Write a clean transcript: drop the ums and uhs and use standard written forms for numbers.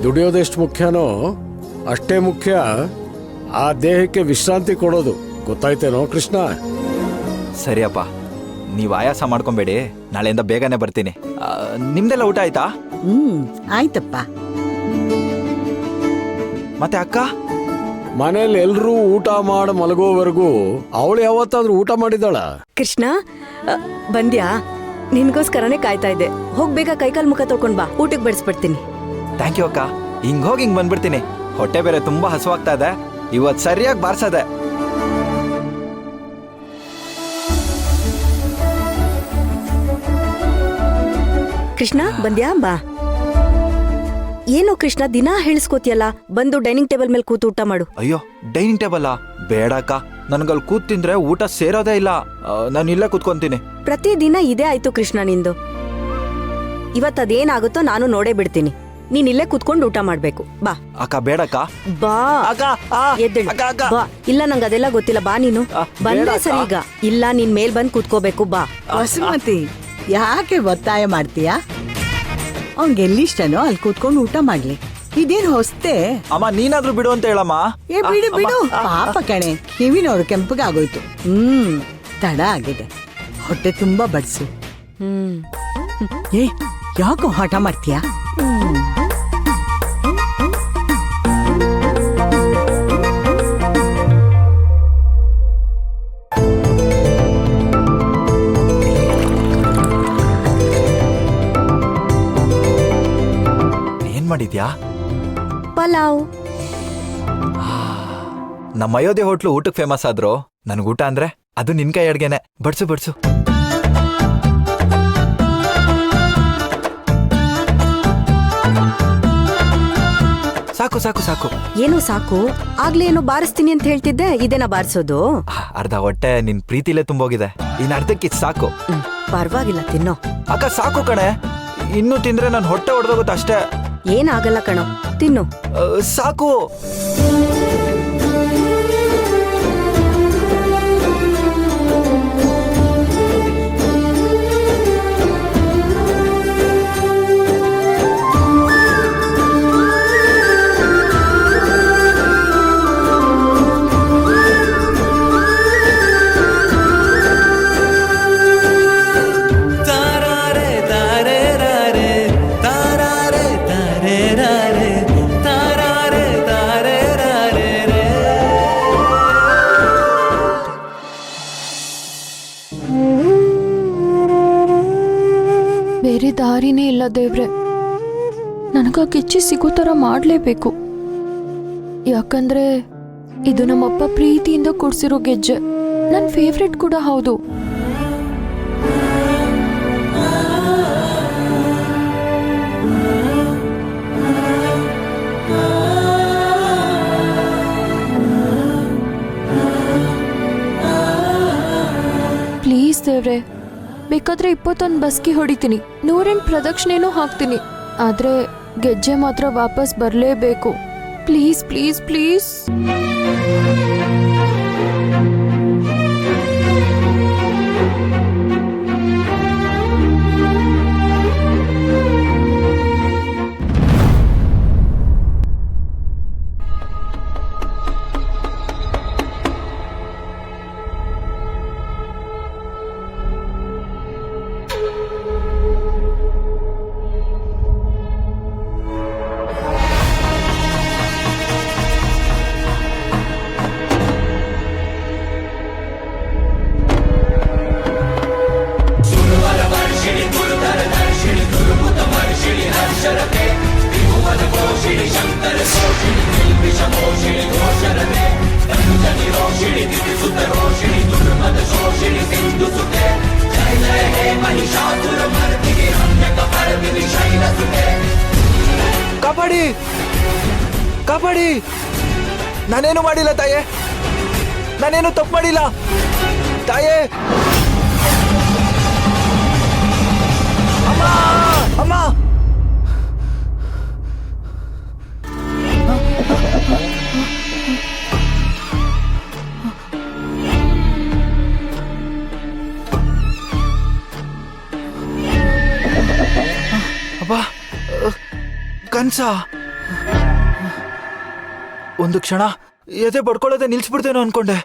ದುಡಿಯೋದೆಷ್ಟು ಮುಖ್ಯನೋ ಅಷ್ಟೇ ಮುಖ್ಯ ಆ ದೇಹಕ್ಕೆ ವಿಶ್ರಾಂತಿ ಕೊಡೋದು. ಗೊತ್ತಾಯ್ತೇನೋ ಕೃಷ್ಣ? ಸರಿಯಪ್ಪ, ನೀವು ಆಯಾಸ ಮಾಡ್ಕೊಂಬೇಡಿ, ನಾಳೆಯಿಂದ ಬೇಗನೆ ಬರ್ತೀನಿ. ನಿಮ್ದೆಲ್ಲ ಊಟ ಆಯ್ತಾ? ಆಯ್ತಪ್ಪ. ಮತ್ತೆ ಅಕ್ಕ? ಮನೇಲಿ ಎಲ್ರೂ ಊಟ ಮಾಡಿ ಮಲಗೋವರೆಗೂ ಅವಳು ಯಾವತ್ತಾದ್ರೂ ಊಟ ಮಾಡಿದಾಳ? ಕೃಷ್ಣ ಬಂದ್ಯಾ? ನಿನ್ಗೋಸ್ಕರನೇ ಕಾಯ್ತಾ ಇದ್ದೆ. ಹೋಗ್ ಬೇಗ ಕೈಕಾಲ್ ಮುಖ ತೊಳ್ಕೊಂಡ್ ಬಾ, ಊಟಕ್ಕೆ ಬಡಿಸ್ಬಿಡ್ತೀನಿ. ಥ್ಯಾಂಕ್ ಯು ಅಕ್ಕ. ಹೋಗಿ ಹಿಂಗ್ ಬಂದ್ಬಿಡ್ತೀನಿ. ಹೊಟ್ಟೆ ಬೇರೆ ತುಂಬಾ ಹಸುವಾಗ್ತಾ ಇದೆ. ಇವತ್ತು ಸರಿಯಾಗಿ ಬಾರ್ಸದೆ. ಕೃಷ್ಣ ಬಂದ್ಯಾ? ಬಾ. ಏನು ಕೃಷ್ಣ ದಿನಾ ಹೇಳಿಸ್ಕೋತಿಯಲ್ಲ, ಬಂದು ಡೈನಿಂಗ್ ಟೇಬಲ್ ಮೇಲೆ ಕೂತು ಊಟ ಮಾಡು. ಅಯ್ಯೋ, ಡೈನಿಂಗ್ ಟೇಬಲ್ ಬೇಡ ಅಕ್ಕ, ನನ್ಗಲ್ಲಿ ಕೂತ್ ತಿಂದ್ರೆ ಊಟ ಸೇರೋದೇ ಇಲ್ಲ. ನಾನು ಇಲ್ಲೇ ಕೂತ್ಕೊಂತೀನಿ. ಪ್ರತಿದಿನ ಇದೇ ಆಯ್ತು ಕೃಷ್ಣ ನಿಂದು. ಇವತ್ತದೇನಾಗುತ್ತೋ ನಾನು ನೋಡೇ ಬಿಡ್ತೀನಿ. ನೀನ್ ಇಲ್ಲೇ ಕೂತ್ಕೊಂಡು ಊಟ ಮಾಡ್ಬೇಕು. ಬಾ ಅಕ್ಕ. ಬೇಡಕ್ಕ. ಬಾ ಎದ್ದೇಳು. ಬಾ. ಇಲ್ಲ ನಂಗೆ ಅದೆಲ್ಲ ಗೊತ್ತಿಲ್ಲ. ಬಾ ನೀನು. ಬಂದ್ರೆ ಸರಿ. ಈಗ ಇಲ್ಲ, ನೀನ್ ಮೇಲ್ ಬಂದ್ ಕೂತ್ಕೋಬೇಕು. ಬಾ. ವಸುಮತಿ, ಯಾಕೆ ಒತ್ತಾಯ ಮಾಡ್ತೀಯಾ? ಅವ್ನ್ಗೆ ಎಲ್ಲಿಷ್ಟನೋ ಅಲ್ಲಿ ಕೂತ್ಕೊಂಡು ಊಟ ಮಾಡ್ಲಿ. ಇದೇನ್ ಹೊಸ್ತೆ? ಅಮ್ಮ, ನೀನಾದ್ರೂ ಬಿಡು ಅಂತ ಹೇಳಮ್ಮ. ಏ ಬಿಡು ಬಿಡು, ಪಾಪ ಕಣೆ, ಕಿವಿನವ್ರು ಕೆಂಪಗಾಗೋಯ್ತು. ತಡ ಆಗಿದೆ, ಹೊಟ್ಟೆ ತುಂಬಾ ಬಡ್ಸು. ಏ ಯಾಕೋ ಹಠ ಮಾಡ್ತೀಯಾ? ಏನ್ ಮಾಡಿದ್ಯಾ? ಪಲಾವ್. ನಮ್ಮ ಅಯೋಧ್ಯೆ ಹೋಟ್ಲು ಊಟಕ್ಕೆ ಫೇಮಸ್ ಆದ್ರು, ನನ್ಗ ಊಟ ಅಂದ್ರೆ ಅದು ನಿನ್ ಕೈ ಅಡ್ಗೆನೆ. Buds buds. ಸಾಕು ಸಾಕು ಸಾಕು. ಏನು ಸಾಕು? ಆಗ್ಲೇ ಏನೋ ಬಾರಿಸ್ತೀನಿ ಅಂತ ಹೇಳ್ತಿದ್ದೆ, ಇದೇನಾ ಬಾರಿಸೋದು? ಅರ್ಧ ಹೊಟ್ಟೆ ನಿನ್ ಪ್ರೀತಿಲೇ ತುಂಬೋಗಿದೆ. ಇನ್ ಅರ್ಧಕ್ಕೆ ಸಾಕು. ಪರವಾಗಿಲ್ಲ, ತಿನ್ನೋ. ಅಕ್ಕ ಸಾಕು ಕಣೆ, ಇನ್ನು ತಿಂದ್ರೆ ನನ್ ಹೊಟ್ಟೆ ಹೊಡೆದೋಗುತ್ತೆ ಅಷ್ಟೇ. ಏನಾಗಲ್ಲ ಕಣೋ, ತಿನ್ನು. ಸಾಕು. ಬೇರೆ ದಾರಿನೇ ಇಲ್ಲ ದೇವ್ರೆ, ನನಗ ಕಿಚ್ಚಿ ಸಿಗೋ ಥರ ಮಾಡಲೇಬೇಕು. ಯಾಕಂದ್ರೆ ಇದು ನಮ್ಮಪ್ಪ ಪ್ರೀತಿಯಿಂದ ಕೊಡ್ಸಿರೋ ಗೆಜ್ಜೆ, ನನ್ನ ಫೇವ್ರೆಟ್ ಕೂಡ ಹೌದು. ಪ್ಲೀಸ್ ದೇವ್ರೆ, ಬೇಕಾದ್ರೆ 21 ಬಸ್ಕಿ ಹೊಡಿತೀನಿ, 108 ಪ್ರದಕ್ಷಿಣೆನೂ ಹಾಕ್ತೀನಿ, ಆದ್ರೆ ಗೆಜ್ಜೆ ಮಾತ್ರ ವಾಪಸ್ ಬರಲೇಬೇಕು. Please please please. ಕಾಪಾಡಿ ಕಾಪಾಡಿ, ನಾನೇನು ಮಾಡಿಲ್ಲ ತಾಯೇ, ನಾನೇನು ತಪ್ಪು ಮಾಡಿಲ್ಲ ತಾಯೇ. ಅಮ್ಮ ಅಮ್ಮ. ಅಬ್ಬಾ, ಕನ್ಸ. ಒಂದು ಕ್ಷಣ ಎದೆ ಬಡ್ಕೊಳ್ಳೋದೆ ನಿಲ್ಸ್ಬಿಡ್ತೇನೋ ಅನ್ಕೊಂಡೆ.